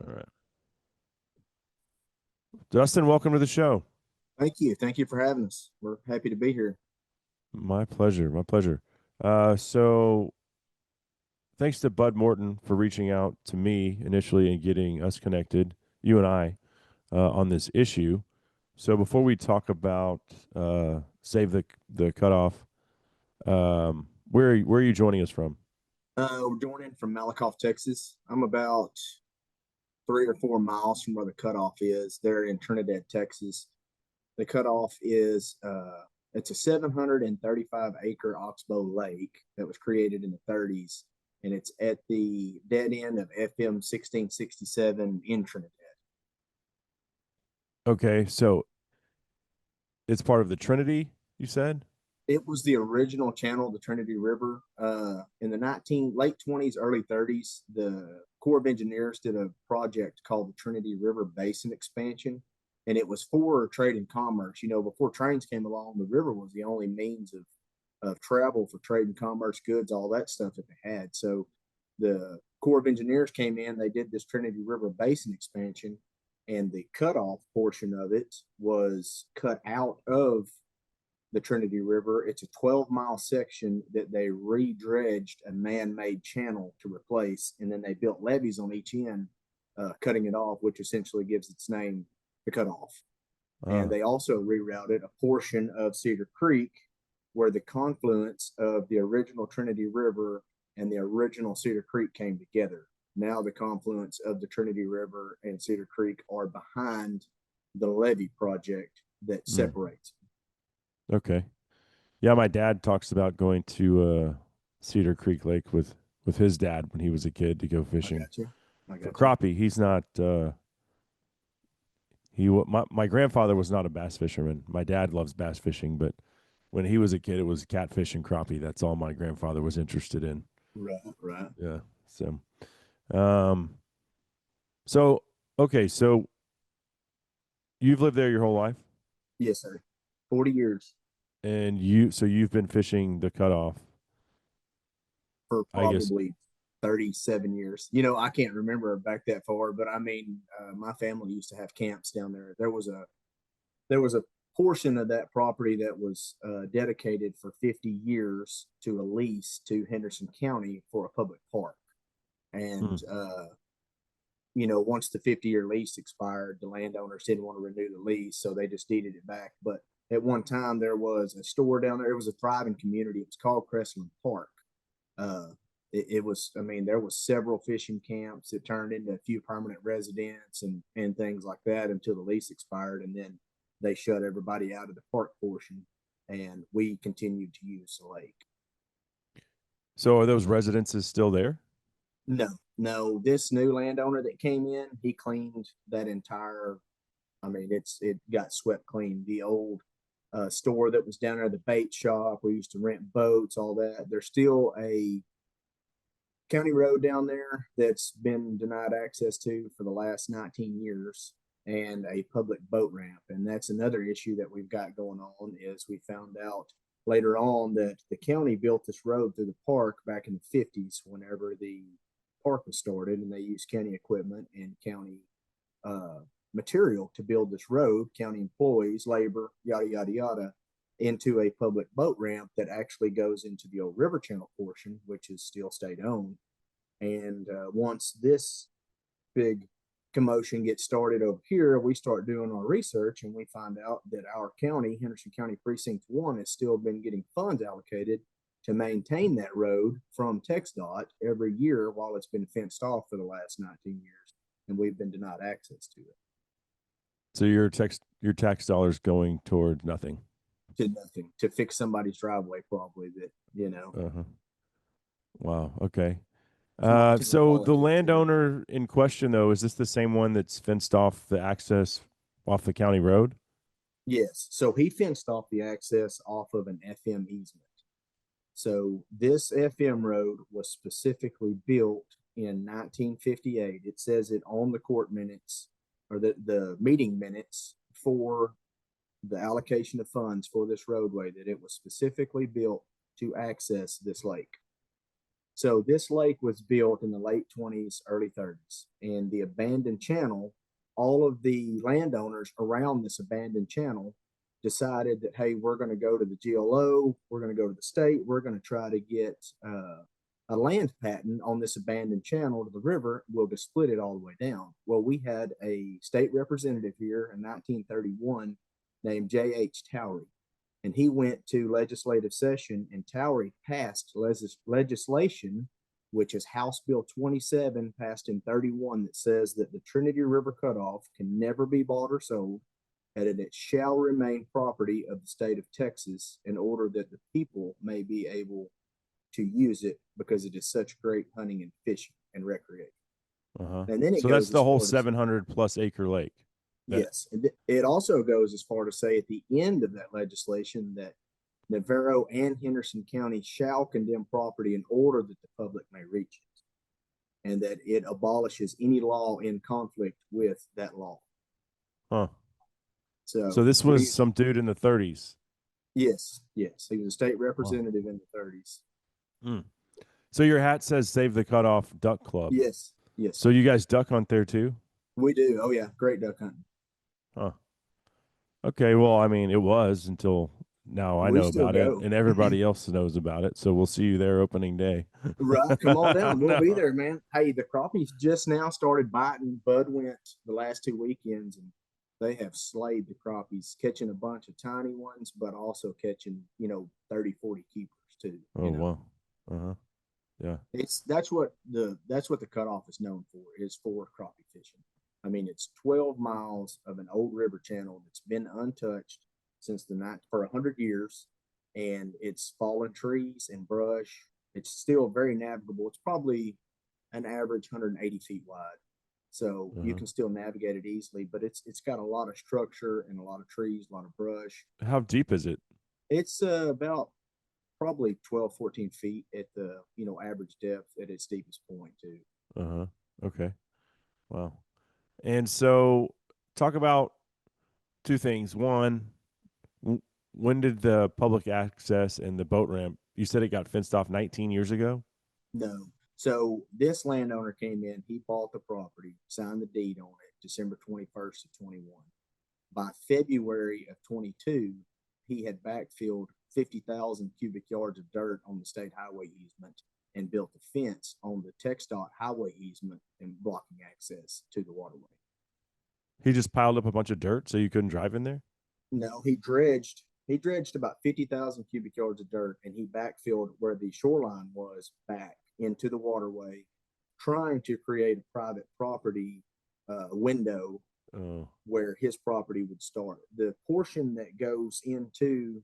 All right. Dustin, welcome to the show. Thank you. Thank you for having us. We're happy to be here. My pleasure. My pleasure. So thanks to Bud Morton for reaching out to me initially and getting us connected, you and I, on this issue. So before we talk about save the cutoff, where are you joining us from? We're joining from Malakoff, Texas. I'm about 3 or 4 miles from where the cutoff is. They're in Trinidad, Texas. The cutoff is it's a 735 acre oxbow lake that was created in the 30s, and it's at the dead end of FM 1667 in Trinidad. Okay, so it's part of the Trinity, you said? It was the original channel of the Trinity River. In the late 20s, early 30s, the Corps of Engineers did a project called the Trinity River Basin Expansion, and it was for trade and commerce. You know, before trains came along, the river was the only means of travel for trade and commerce, goods, all that stuff that they had. So the Corps of Engineers came in, they did this Trinity River Basin expansion, and the cutoff portion of it was cut out of the Trinity River. It's a 12-mile section that they re-dredged a man-made channel to replace, and then they built levees on each end, cutting it off, which essentially gives its name the cutoff. And they also rerouted a portion of Cedar Creek where the confluence of the original Trinity River and the original Cedar Creek came together. Now the confluence of the Trinity River and Cedar Creek are behind the levee project that separates. Okay. Yeah, my dad talks about going to Cedar Creek Lake with his dad when he was a kid to go I fishing got you. I for got you. crappie. He's not. My grandfather was not a bass fisherman. My dad loves bass fishing, but when he was a kid, it was catfish and crappie. That's all my grandfather was interested in. Right, right. Yeah. So, um, so okay, so you've lived there your whole life, Yes, sir. 40 years and you've been fishing the cutoff, for I guess. probably 37 years. You know, I can't remember back that far, but I mean, my family used to have camps down there. There was a portion of that property that was dedicated for 50 years to a lease to Henderson County for a public park. And you know, once the 50-year lease expired, the landowners didn't want to renew the lease, so they just deeded it back. But at one time, there was a store down there. It was a thriving community. It was called Crestland Park. It was, I mean, there was several fishing camps. It turned into a few permanent residents and things like that until the lease expired, and then they shut everybody out of the park portion, and we continued to use the lake. So are those residences still there? No, no, this new landowner that came in, he cleaned that entire. I mean, it got swept clean. The old store that was down there, the bait shop, we used to rent boats, all that. There's still a county road down there that's been denied access to for the last 19 years, and a public boat ramp. And that's another issue that we've got going on is we found out later on that the county built this road through the park back in the 50s whenever the park was started, and they used county equipment and county material to build this road, county employees, labor, yada, yada, yada, into a public boat ramp that actually goes into the old river channel portion, which is still state owned. And once this big commotion gets started over here, we start doing our research and we find out that our county, Henderson County Precinct 1, has still been getting funds allocated to maintain that road from TxDOT every year while it's been fenced off for the last 19 years. And we've been denied access to it. So your tax dollars going toward nothing. To nothing, to fix somebody's driveway, probably, that, you know. Uh-huh. Wow. Okay. So The landowner in question, though, is this the same one that's fenced off the access off the county road? Yes. So he fenced off the access off of an FM easement. So this FM road was specifically built in 1958. It says it on the court minutes or the meeting minutes for the allocation of funds for this roadway that it was specifically built to access this lake. So this lake was built in the late 20s, early 30s, and the abandoned channel, all of the landowners around this abandoned channel decided that, hey, we're going to go to the GLO, we're going to go to the state, we're going to try to get a land patent on this abandoned channel to the river. We'll just split it all the way down. Well, we had a state representative here in 1931 named J.H. Towery, and he went to legislative session, and Towery passed legislation, which is House Bill 27, passed in 31, that says that the Trinity River cutoff can never be bought or sold, and it shall remain property of the state of Texas in order that the people may be able to use it because it is such great hunting and fishing and recreation. And then it So goes that's the as whole far as 700 plus acre lake. yes, it also goes as far to say at the end of that legislation that Navarro and Henderson County shall condemn property in order that the public may reach it, and that it abolishes any law in conflict with that law. Huh. So So this was some dude in the 30s. yes, yes, he was a state representative in the 30s. So your hat says Save the Cutoff Duck Club. Yes, yes. So you guys duck hunt there too? We do. Oh yeah, great duck hunting. Huh. Okay, well, I mean, it was until now I We know still about it go. and everybody else knows about it. So we'll see you there opening day. Right, come on down. We'll No. be there, man. Hey, the crappies just now started biting. Bud went the last 2 weekends, and they have slayed the crappies, catching a bunch of tiny ones, but also catching 30, 40 keepers too. Oh, wow. Uh-huh. Yeah. That's what the cutoff is known for, is for crappie fishing. I mean, it's 12 miles of an old river channel that's been untouched since the night for 100 years, and it's fallen trees and brush. It's still very navigable. It's probably an average 180 feet wide, so you can still navigate it easily. But it's got a lot of structure and a lot of trees, a lot of brush. How deep is it? It's about probably 12, 14 feet at the average depth at its deepest point too. Uh-huh. Okay. Wow. And so talk about two things. One, when did the public access and the boat ramp, you said it got fenced off 19 years ago? No. So this landowner came in, he bought the property, signed the deed on it, December 21st of 21. By February of 22, he had backfilled 50,000 cubic yards of dirt on the state highway easement and built a fence on the TxDOT highway easement and blocking access to the waterway. He just piled up a bunch of dirt so you couldn't drive in there? No, he dredged about 50,000 cubic yards of dirt, and he backfilled where the shoreline was back into the waterway, trying to create a private property window where his property would start. The portion that goes into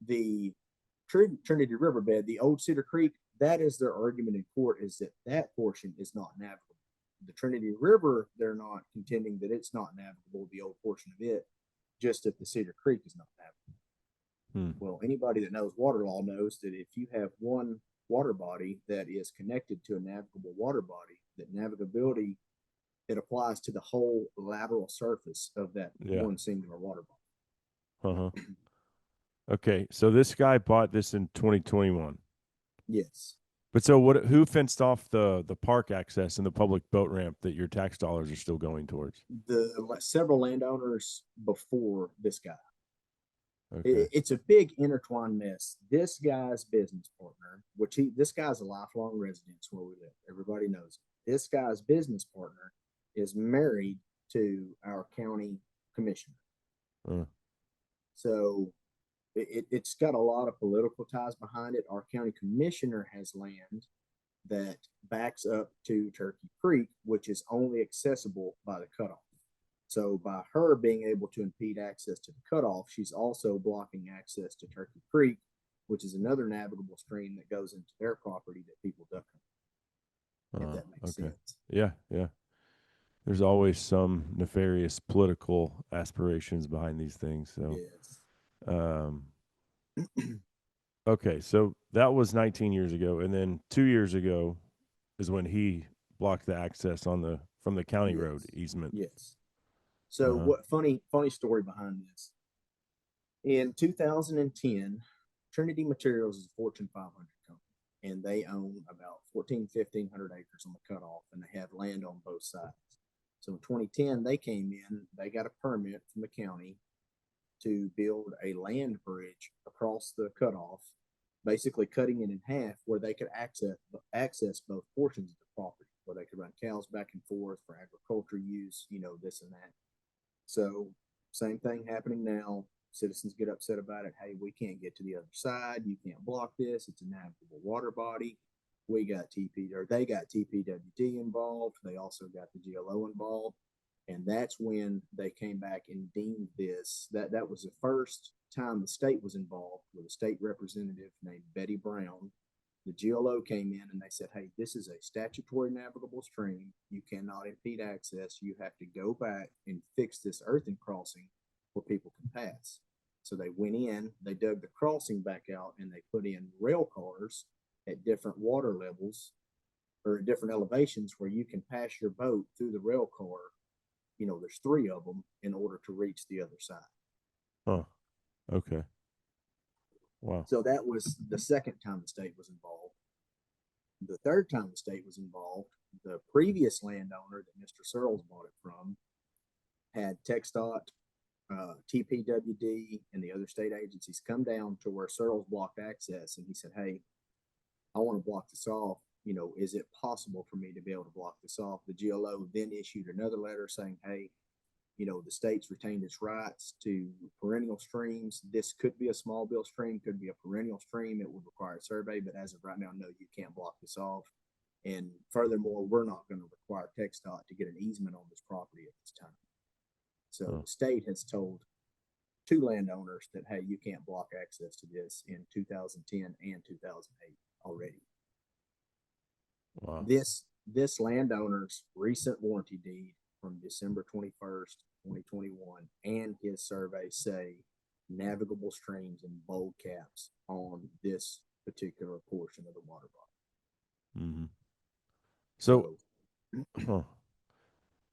the Trinity Riverbed, the old Cedar Creek, that is their argument in court, is that portion is not navigable. The Trinity River, they're not contending that it's not navigable, the old portion of it, just that the Cedar Creek is not navigable. Well, anybody that knows water law knows that if you have one water body that is connected to a navigable water body, that navigability, it applies to the whole lateral surface of that one singular water body. Okay, so this guy bought this in 2021. Yes. But so who fenced off the park access and the public boat ramp that your tax dollars are still going towards? The several landowners before this guy. Okay. It's a big intertwined mess. This guy's business partner, this guy's a lifelong resident where we live. Everybody knows it. This guy's business partner is married to our county commissioner. So it's got a lot of political ties behind it. Our county commissioner has land that backs up to Turkey Creek, which is only accessible by the cutoff. So by her being able to impede access to the cutoff, she's also blocking access to Turkey Creek, which is another navigable stream that goes into their property that people duck hunt. If that makes sense. Yeah, yeah. There's always some nefarious political aspirations behind these things. So, okay, so that was 19 years ago, and then 2 years ago is when he blocked the access from the county road easement. Yes. So what funny story behind this? In 2010, Trinity Materials is a Fortune 500 company, and they own about 1,500 acres on the cutoff, and they have land on both sides. So in 2010, they came in, they got a permit from the county to build a land bridge across the cutoff, basically cutting it in half where they could access both portions of the property, where they could run cows back and forth for agriculture use, this and that. So same thing happening now. Citizens get upset about it. Hey, we can't get to the other side. You can't block this. It's a navigable water body. We got they got TPWD involved. They also got the GLO involved. And that's when they came back and deemed this, that was the first time the state was involved with a state representative named Betty Brown. The GLO came in and they said, hey, this is a statutory navigable stream. You cannot impede access. You have to go back and fix this earthen crossing where people can pass. So they went in, they dug the crossing back out, and they put in rail cars at different water levels or at different elevations where you can pass your boat through the rail car. There's 3 of them in order to reach the other side. Huh. Okay. Wow. So that was the second time the state was involved. The third time the state was involved, the previous landowner that Mr. Searles bought it from had TxDOT, TPWD, and the other state agencies come down to where Searles blocked access, and he said, hey, I want to block this off. Is it possible for me to be able to block this off? The GLO then issued another letter saying, hey, the state's retained its rights to perennial streams. This could be a small bill stream, could be a perennial stream. It would require a survey, but as of right now, no, you can't block this off. And furthermore, we're not going to require TxDOT to get an easement on this property at this time. So the state has told 2 landowners that, hey, you can't block access to this in 2010 and 2008 already. Wow. This landowner's recent warranty deed from December 21st, 2021, and his survey say navigable streams in bold caps on this particular portion of the water body. Mm-hmm.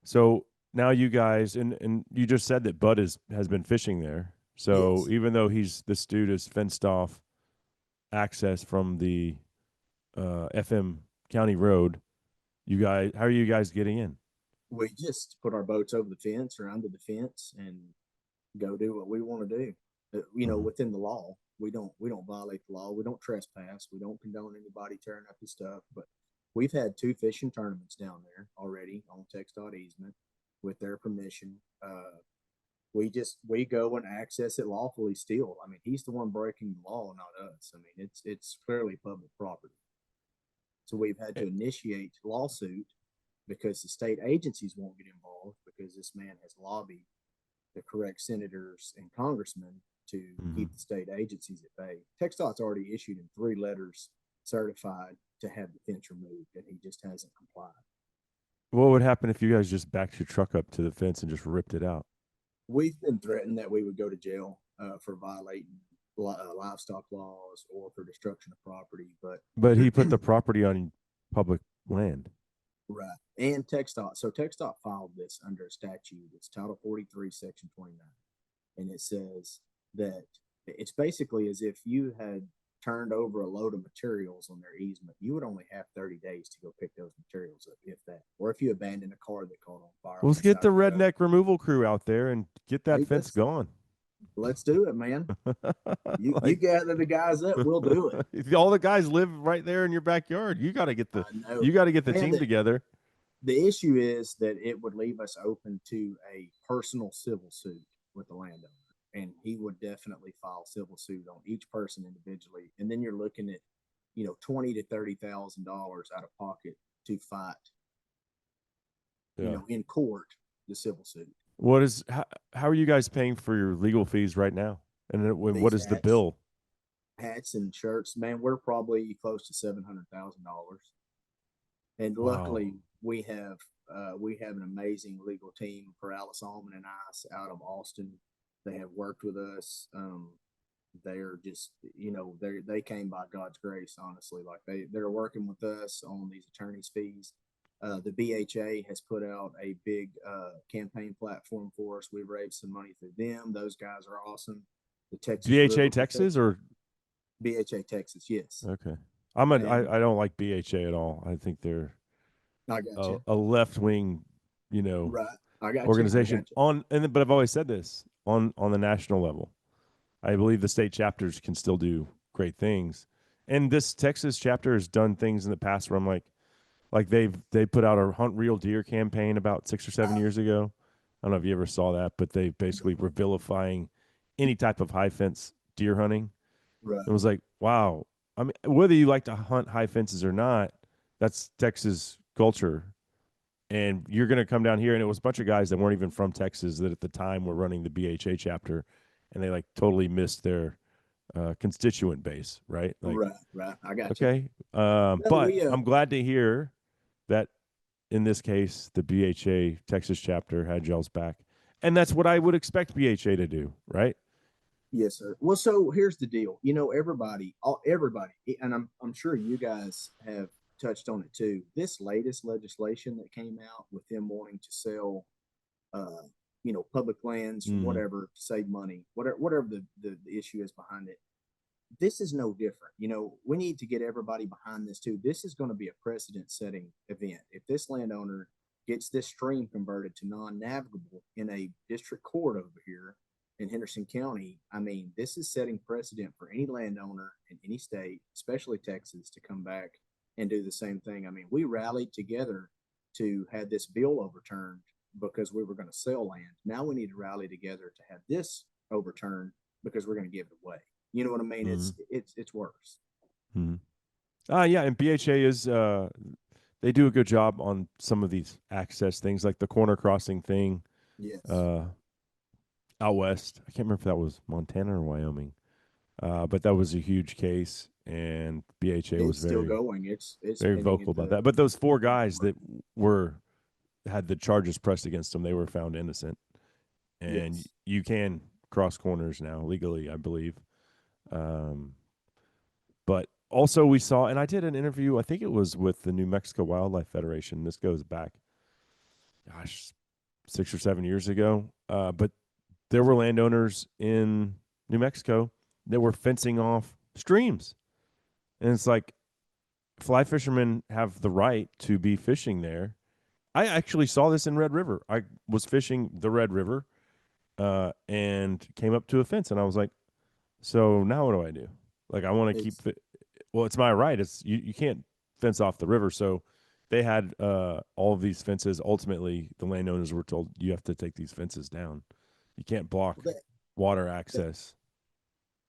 So now you guys, and you just said that Bud has been fishing there. So yes, even though this dude is fenced off access from the FM County Road, how are you guys getting in? we just put our boats over the fence or under the fence and go do what we want to do. Within the law, we don't violate the law. We don't trespass. We don't condone anybody tearing up his stuff. But we've had 2 fishing tournaments down there already on TxDOT easement with their permission. We go and access it lawfully still. I mean, he's the one breaking the law, not us. I mean, it's clearly public property. So we've had to initiate lawsuit because the state agencies won't get involved because this man has lobbied the correct senators and congressmen to keep the state agencies at bay. TxDOT's already issued him 3 letters certified to have the fence removed, and he just hasn't complied. What would happen if you guys just backed your truck up to the fence and just ripped it out? We've been threatened that we would go to jail for violating livestock laws or for destruction of property, But he put the property on public land. Right. And TxDOT. So TxDOT filed this under a statute. It's Title 43, Section 29. And it says that it's basically as if you had turned over a load of materials on their easement. You would only have 30 days to go pick those materials up, if that. Or if you abandoned a car that caught on fire. Let's get the redneck removal crew out there and get that fence going. Let's do it, man. You gather the guys up, we'll do it. All the guys live right there in your backyard. You got to get the team together. The issue is that it would leave us open to a personal civil suit with the landowner, and he would definitely file civil suit on each person individually. And then you're looking at, $20,000 to $30,000 out of pocket to fight, in court, the civil suit. How are you guys paying for your legal fees right now? And what is the bill? Hats and shirts, man, we're probably close to $700,000. And luckily we have an amazing legal team for Alice Allman and I out of Austin. They have worked with us. They're just, they came by God's grace, honestly. Like they're working with us on these attorneys' fees. The BHA has put out a big campaign platform for us. We've raised some money through them. Those guys are awesome. The Texas BHA Texas or BHA Texas, yes. Okay. And I don't like BHA at all. I think they're I got you. a left wing, you know, Right. I got you. I organization got you. but I've always said this on the national level. I believe the state chapters can still do great things. And this Texas chapter has done things in the past where I'm like they put out a hunt real deer campaign about 6 or 7 years ago. I don't know if you ever saw that, but they basically were vilifying any type of high fence deer hunting. Right. It was like, wow. I mean, whether you like to hunt high fences or not, that's Texas culture. And you're going to come down here, and it was a bunch of guys that weren't even from Texas that at the time were running the BHA chapter, and they like totally missed their constituent base, right? Like, Right. Right. I got you. okay, No, but we I'm glad to hear that in this case, the BHA Texas chapter had y'all's back, and that's what I would expect BHA to do, right? yes, sir. Well, so here's the deal. Everybody, and I'm sure you guys have touched on it too. This latest legislation that came out with them wanting to sell, uh, public lands, Mm-hmm. whatever, to save money, whatever the issue is behind it. This is no different. We need to get everybody behind this too. This is going to be a precedent setting event. If this landowner gets this stream converted to non navigable in a district court over here in Henderson County, I mean, this is setting precedent for any landowner in any state, especially Texas, to come back and do the same thing. I mean, we rallied together to have this bill overturned because we were going to sell land. Now we need to rally together to have this overturned because we're going to give it away. You know what I mean? Mm-hmm. It's worse. Mm-hmm. Yeah, and BHA is they do a good job on some of these access things, like the corner crossing thing Yes, uh, out west. I can't remember if that was Montana or Wyoming, but that was a huge case, and BHA was it's still going. It's very pending vocal at about the that. But those four Supreme guys Court. that were had the charges pressed against them, they were found innocent, and Yes, you can cross corners now legally, I believe. Um, but also we saw, and I did an interview. I think it was with the New Mexico Wildlife Federation. This goes back, gosh, 6 or 7 years ago. But there were landowners in New Mexico that were fencing off streams, and it's like fly fishermen have the right to be fishing there. I actually saw this in Red River. I was fishing the Red River and came up to a fence, and I was like, "So now what do I do? Like, I want to keep it's it. Well, it's my right. It's you can't fence off the river." So they had all of these fences. Ultimately, the landowners were told you have to take these fences down. You can't block that, water that access.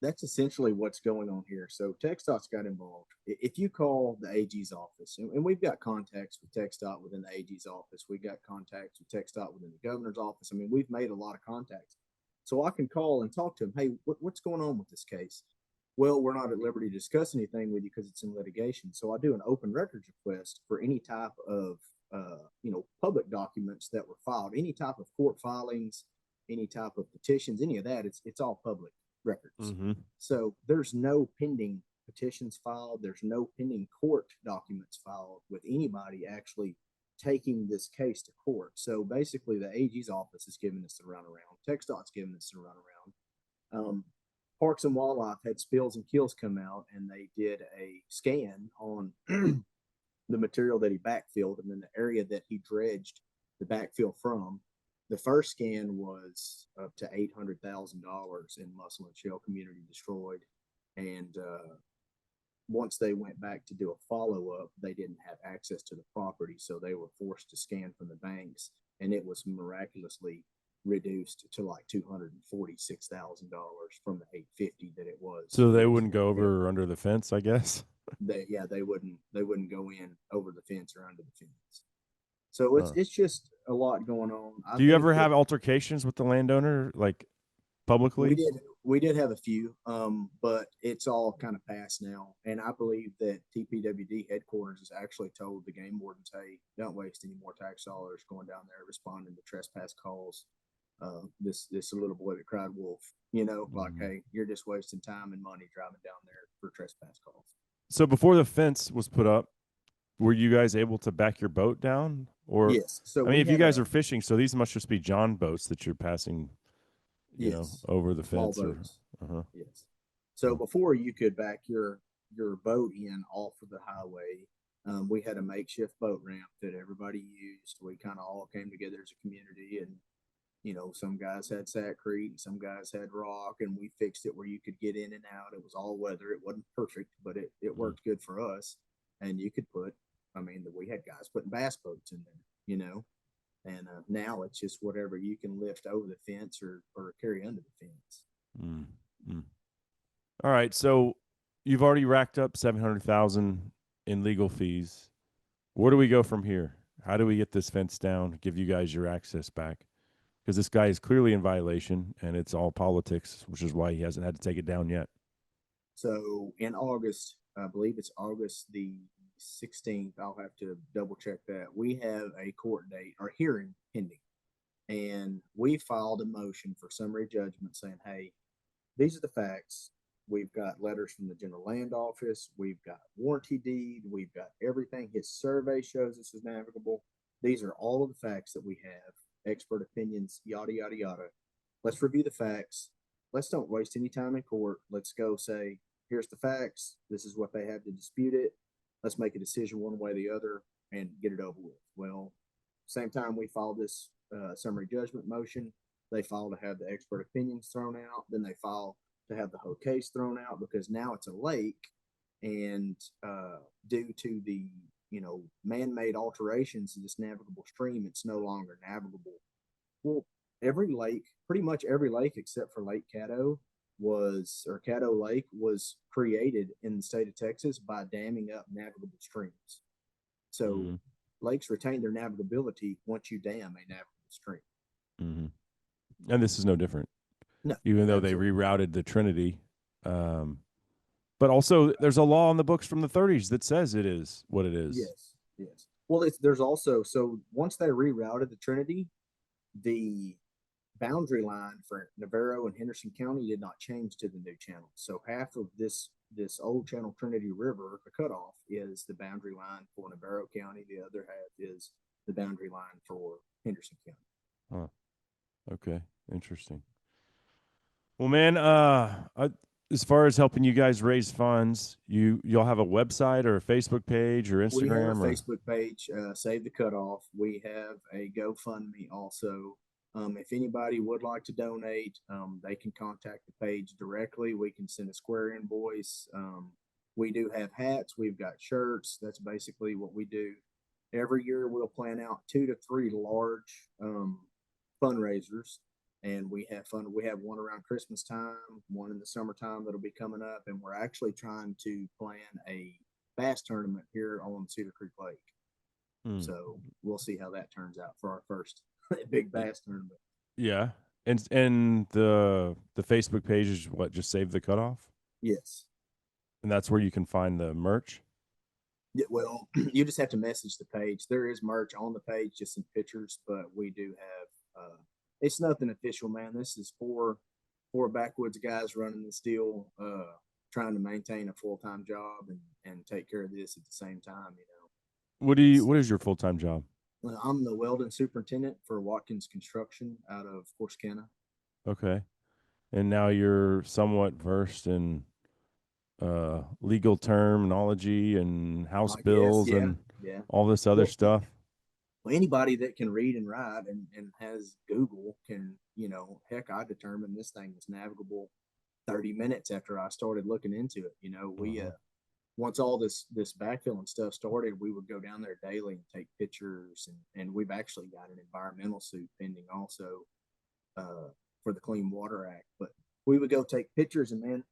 that's essentially what's going on here. So TxDOT's got involved. If you call the AG's office, and we've got contacts with TxDOT within the AG's office, we got contacts with TxDOT within the governor's office. I mean, we've made a lot of contacts. So I can call and talk to him. Hey, what's going on with this case? Well, we're not at liberty to discuss anything with you because it's in litigation. So I do an open records request for any type of public documents that were filed, any type of court filings, any type of petitions, any of that. It's all public records. Mm-hmm. So there's no pending petitions filed. There's no pending court documents filed with anybody actually taking this case to court. So basically, the AG's office is giving us the runaround. TxDOT's giving us the runaround. Parks and Wildlife had Spills and Kills come out, and they did a scan on the material that he backfilled and then the area that he dredged the backfill from. The first scan was up to $800,000 in mussel and shell community destroyed, and once they went back to do a follow up, they didn't have access to the property, so they were forced to scan from the banks, and it was miraculously reduced to like $246,000 from the 850 that it was So they wouldn't originally. go over or under the fence, I guess. They wouldn't go in over the fence or under the fence. So it's Huh. it's just a lot going on. I Do you think ever that have altercations with the landowner, like we publicly? did we did have a few, but it's all kind of past now. And I believe that TPWD headquarters has actually told the game wardens, "Hey, don't waste any more tax dollars going down there responding to trespass calls." This little boy that cried wolf, like, Mm. hey, you're just wasting time and money driving down there for trespass calls. So before the fence was put up, were you guys able to back your boat down? Or, Yes. So I mean, we if you had guys a are fishing, so these must just be John boats that you're passing, yes, over the small fence or, boats. uh huh. Yes. So before you could back your your boat in off of the highway. We had a makeshift boat ramp that everybody used. We kind of all came together as a community, and some guys had Satcrete and some guys had rock, and we fixed it where you could get in and out. It was all weather. It wasn't perfect, but it worked good for us. And you could we had guys putting bass boats in there. And now it's just whatever you can lift over the fence or carry under the fence. Mm, mm. All right. So you've already racked up 700,000 in legal fees. Where do we go from here? How do we get this fence down, give you guys your access back? Because this guy is clearly in violation and it's all politics, which is why he hasn't had to take it down yet. So in August, I believe it's August the 16th, I'll have to double check that. We have a court date or hearing pending. And we filed a motion for summary judgment saying, hey, these are the facts. We've got letters from the general land office. We've got warranty deed. We've got everything. His survey shows this is navigable. These are all of the facts that we have, expert opinions, yada, yada, yada. Let's review the facts. Let's don't waste any time in court. Let's go say, here's the facts. This is what they have to dispute it. Let's make a decision one way or the other and get it over with. Well, same time we filed this summary judgment motion, they filed to have the expert opinions thrown out. Then they filed to have the whole case thrown out because now it's a lake, and due to the man-made alterations to this navigable stream, it's no longer navigable. Well, every lake, pretty much every lake except for Lake Caddo Caddo Lake was created in the state of Texas by damming up navigable streams. So Mm-hmm. lakes retain their navigability once you dam a navigable stream. Mm-hmm. And this is no different, No, even though they absolutely. rerouted the Trinity. Um, but also, there's a law in the books from the 30s that says it is what it is. Yes, yes. Well, there's also, so once they rerouted the Trinity, the boundary line for Navarro and Henderson County did not change to the new channel. So half of this old channel Trinity River, the cutoff, is the boundary line for Navarro County. The other half is the boundary line for Henderson County. Huh. Okay. Interesting. Well, man, as far as helping you guys raise funds, y'all have a website or a Facebook page or We have a Instagram or Facebook page, Save the Cutoff. We have a GoFundMe also. If anybody would like to donate, they can contact the page directly. We can send a square invoice. We do have hats. We've got shirts. That's basically what we do. Every year we'll plan out 2 to 3 large fundraisers, and we have fun. We have one around Christmas time, one in the summertime that'll be coming up, and we're actually trying to plan a bass tournament here on Cedar Creek Lake. So we'll see how that turns out for our first big bass tournament. yeah. And the Facebook page is what, just Save the Cutoff? Yes. And that's where you can find the merch. Yeah, well, you just have to message the page. There is merch on the page, just some pictures, but we do have it's nothing official, man. This is four backwoods guys running this deal, trying to maintain a full-time job and take care of this at the same time. What is your full-time job? I'm the welding superintendent for Watkins Construction out of Corsicana. Okay. And now you're somewhat versed in legal terminology and house I guess, bills yeah, and yeah. all this other Well, stuff. anybody that can read and write and has Google can, heck, I determined this thing was navigable 30 minutes after I started looking into it. We once all this backfilling stuff started, we would go down there daily and take pictures, and we've actually got an environmental suit pending also for the Clean Water Act. But we would go take pictures, and man,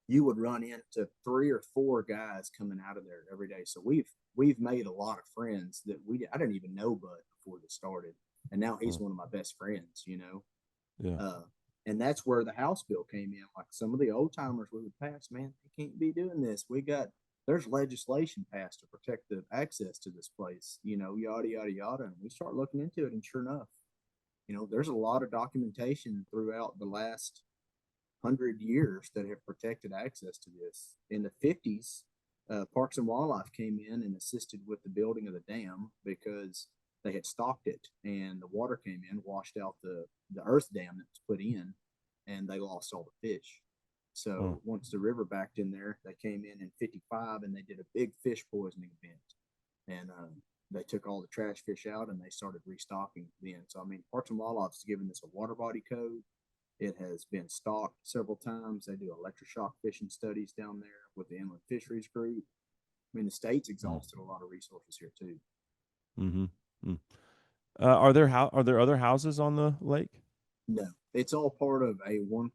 you would run into 3 or 4 guys coming out of there every day. So we've made a lot of friends that I didn't even know Bud before this started, and now he's one of my best friends. Yeah. And that's where the House bill came in. Like some of the old timers we would pass, man, they can't be doing this. There's legislation passed to protect the access to this place, yada, yada, yada. And we start looking into it, and sure enough, there's a lot of documentation throughout the last 100 years that have protected access to this. In the 50s, Parks and Wildlife came in and assisted with the building of the dam because they had stocked it, and the water came in, washed out the earth dam that was put in, and they lost all the fish. Oh, So once the river backed in there, they came in '55 and they did a big fish poisoning event, and they took all the trash fish out and they started restocking then. So I mean, Parks and Wildlife has given this a water body code. It has been stocked several times. They do electroshock fishing studies down there with the Inland Fisheries Group. I mean, the state's mm, exhausted a lot of resources here too. mm-hmm. Mm. Are there other houses on the lake? No, it's all part of a 1%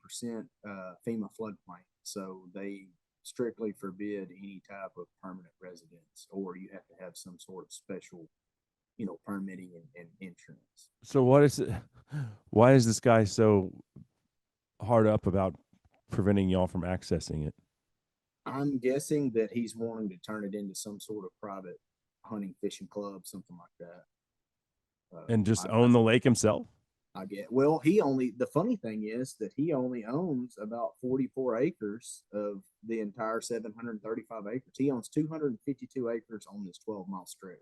FEMA floodplain. So they strictly forbid any type of permanent residence, or you have to have some sort of special, permitting and insurance. So what is it? Why is this guy so hard up about preventing y'all from accessing it I'm guessing that he's wanting to turn it into some sort of private hunting fishing club, something like that. and just I own the lake himself? I get. Well, the funny thing is that he only owns about 44 acres of the entire 735 acres. He owns 252 acres on this 12-mile stretch,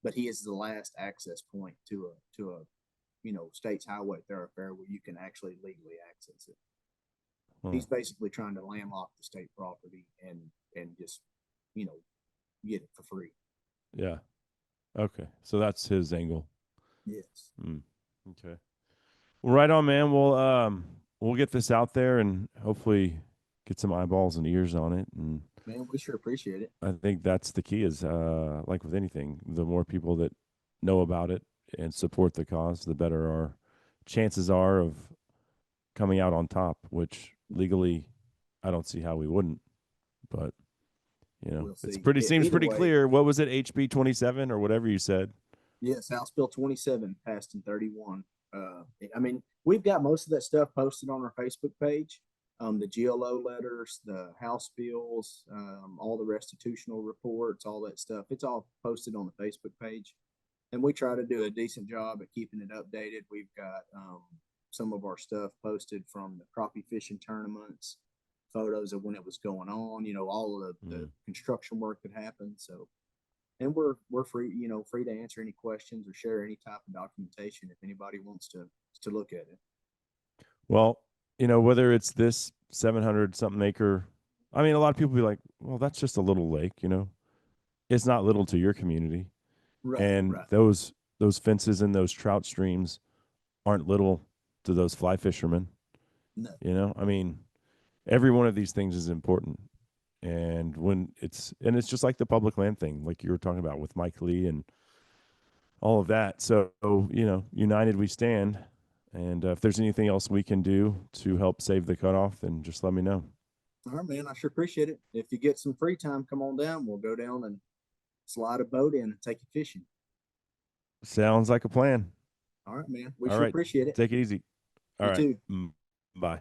but he is the last access point to a state's highway thoroughfare where you can actually legally access it. Huh. He's basically trying to landlock the state property and just you know get it for free. Yeah. Okay. So that's his angle. Yes, Mm. Okay. Well, right on, man. We'll get this out there and hopefully get some eyeballs and ears on it. And man, we sure appreciate it. I think that's the key is like with anything, the more people that know about it and support the cause, the better our chances are of coming out on top, which legally I don't see how we wouldn't. But, We'll it's see. pretty seems Either pretty way, clear. What was it, HB 27 or whatever you said? yes, House Bill 27 passed in 31. I mean, we've got most of that stuff posted on our Facebook page. The GLO letters, the House bills, all the restitutional reports, all that stuff. It's all posted on the Facebook page. And we try to do a decent job at keeping it updated. We've got some of our stuff posted from the crappie fishing tournaments, photos of when it was going on, all of the Mm. construction work that happened. So and we're free, free to answer any questions or share any type of documentation if anybody wants to look at it. Well, whether it's this 700 something acre, I mean, a lot of people be like, well, that's just a little lake. It's not little to your community. Right, And right. those fences and those trout streams aren't little to those fly fishermen. No, I mean, every one of these things is important. And it's just like the public land thing, like you were talking about with Mike Lee and all of that. So, united we stand. And if there's anything else we can do to help save the cutoff, then just let me know. all right, man. I sure appreciate it. If you get some free time, come on down. We'll go down and slide a boat in and take you fishing. Sounds like a plan. All right, man. We All sure right. appreciate it. Take it easy. All You right. too. Bye.